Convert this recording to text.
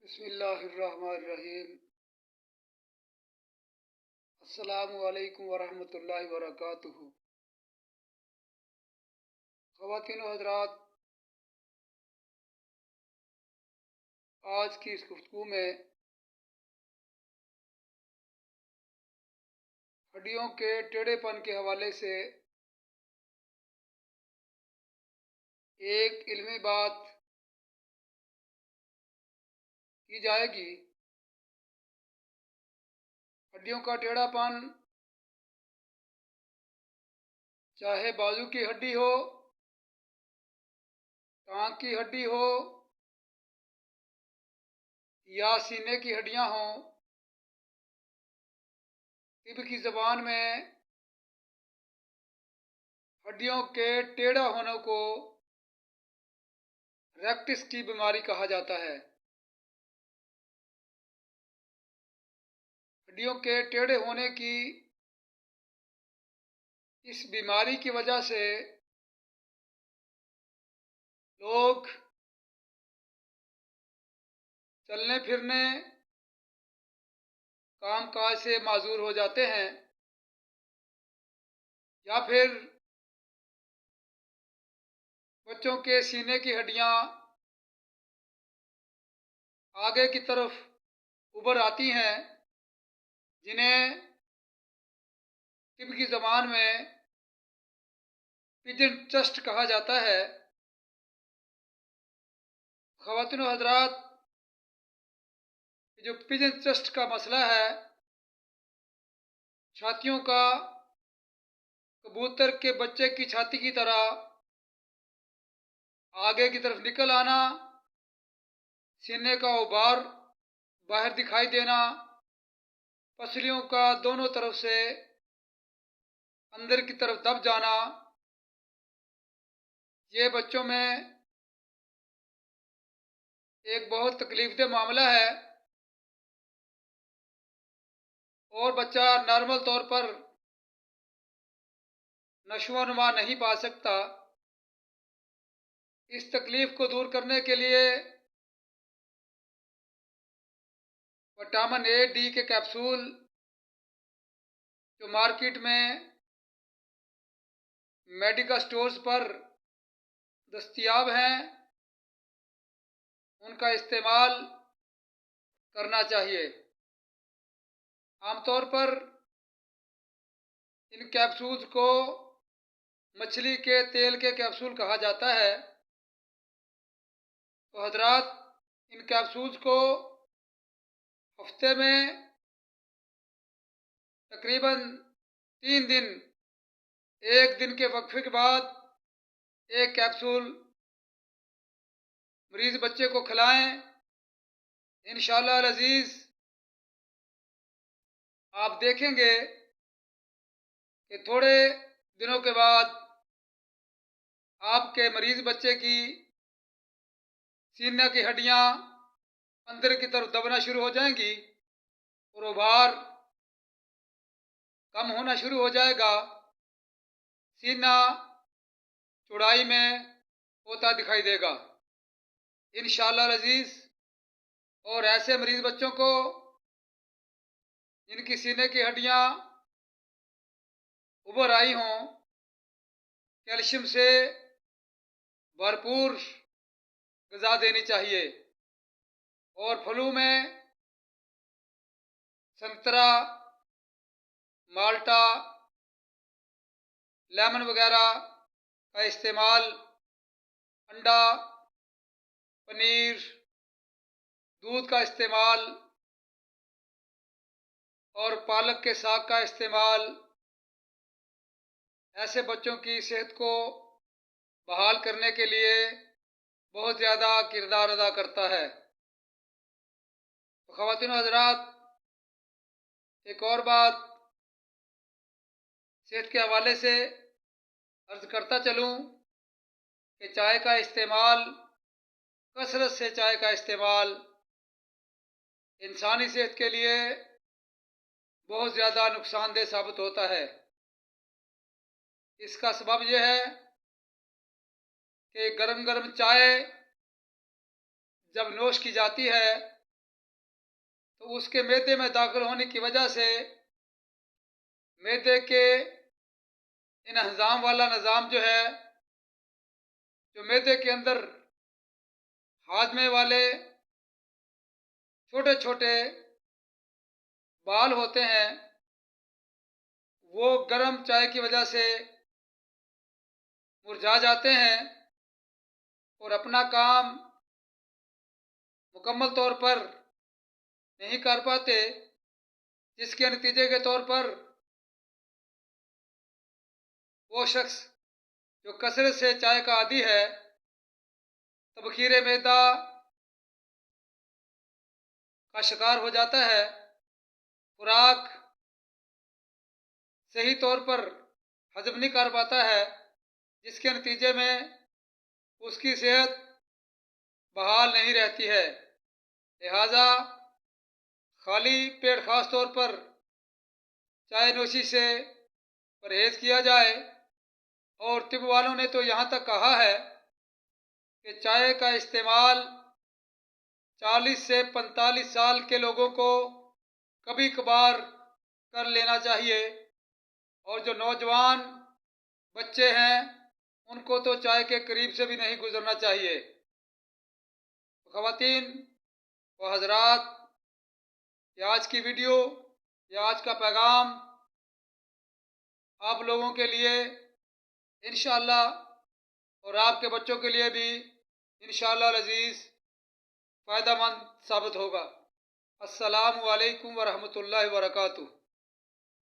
बिस्मिल्लाहिर्रहमानिर्रहीम। अस्सलामु अलैकुम वरहमतुल्लाहि वबरकातुहू। ख़वातीन व हज़रात, आज की इस गुफ्तगू में हड्डियों के टेढ़ेपन के हवाले से एक इल्मी बात की जाएगी। हड्डियों का टेढ़ापन चाहे बाजू की हड्डी हो, टांग की हड्डी हो या सीने की हड्डियां हों, तिब की ज़बान में हड्डियों के टेढ़ा होने को रेक्टिस की बीमारी कहा जाता है। हड्डियों के टेढ़े होने की इस बीमारी की वजह से लोग चलने फिरने, काम काज से माजूर हो जाते हैं या फिर बच्चों के सीने की हड्डियां आगे की तरफ उभर आती हैं, जिन्हें तिब की ज़बान में पिजन चेस्ट कहा जाता है। ख़वातीन व हज़रात, जो पिजन चेस्ट का मसला है, छातियों का कबूतर के बच्चे की छाती की तरह आगे की तरफ निकल आना, सीने का उभार बाहर दिखाई देना, पसलियों का दोनों तरफ से अंदर की तरफ दब जाना, ये बच्चों में एक बहुत तकलीफदेह मामला है और बच्चा नॉर्मल तौर पर नशोनुमा नहीं पा सकता। इस तकलीफ को दूर करने के लिए विटामिन ए डी के कैप्सूल जो मार्केट में मेडिकल स्टोर्स पर दस्तयाब हैं, उनका इस्तेमाल करना चाहिए। आमतौर पर इन कैप्सूल्स को मछली के तेल के कैप्सूल कहा जाता है। तो हजरात, इन कैप्सूल्स को हफ्ते में तकरीबन 3 दिन, एक दिन के वक्फे के बाद एक कैप्सूल मरीज बच्चे को खिलाएं। इंशाअल्लाह अज़ीज़, आप देखेंगे कि थोड़े दिनों के बाद आपके मरीज बच्चे की सीने की हड्डियां अंदर की तरफ दबना शुरू हो जाएंगी और उभार कम होना शुरू हो जाएगा। सीना चौड़ाई में होता दिखाई देगा इंशाअल्लाह अज़ीज़। और ऐसे मरीज बच्चों को जिनकी सीने की हड्डियां उभर आई हों, कैल्शियम से भरपूर ग़िज़ा देनी चाहिए और फलों में संतरा, माल्टा, लेमन वगैरह का इस्तेमाल, अंडा, पनीर, दूध का इस्तेमाल और पालक के साग का इस्तेमाल ऐसे बच्चों की सेहत को बहाल करने के लिए बहुत ज़्यादा किरदार अदा करता है। तो ख़वातीन व हज़रात, एक और बात सेहत के हवाले से अर्ज करता चलूँ कि चाय का इस्तेमाल, कसरत से चाय का इस्तेमाल इंसानी सेहत के लिए बहुत ज़्यादा नुकसानदेह साबित होता है। इसका सबब यह है कि गरम गरम चाय जब नोश की जाती है तो उसके मैदे में दाखिल होने की वजह से मैदे के इन हजाम वाला निज़ाम जो है, जो मैदे के अंदर हाजमे वाले छोटे छोटे बाल होते हैं, वो गर्म चाय की वजह से मुरझा जाते हैं और अपना काम मुकम्मल तौर पर नहीं कर पाते, जिसके नतीजे के तौर पर वो शख्स जो कसरत से चाय का आदी है, तबखीर मैदा का शिकार हो जाता है। खुराक सही तौर पर हजम नहीं कर पाता है, जिसके नतीजे में उसकी सेहत बहाल नहीं रहती है। लिहाजा खाली पेट खास तौर पर चाय नोशी से परहेज किया जाए। और तिब वालों ने तो यहाँ तक कहा है कि चाय का इस्तेमाल 40 से 45 साल के लोगों को कभी कभार कर लेना चाहिए, और जो नौजवान बच्चे हैं उनको तो चाय के करीब से भी नहीं गुजरना चाहिए। तो ख़वातीन व हज़रात, ये आज की वीडियो, ये आज का पैगाम आप लोगों के लिए इंशाअल्लाह और आपके बच्चों के लिए भी इंशाअल्लाह अज़ीज़ फ़ायदेमंद साबित होगा। अस्सलामु अलैकुम व रहमतुल्लाहि व बरकातुहू।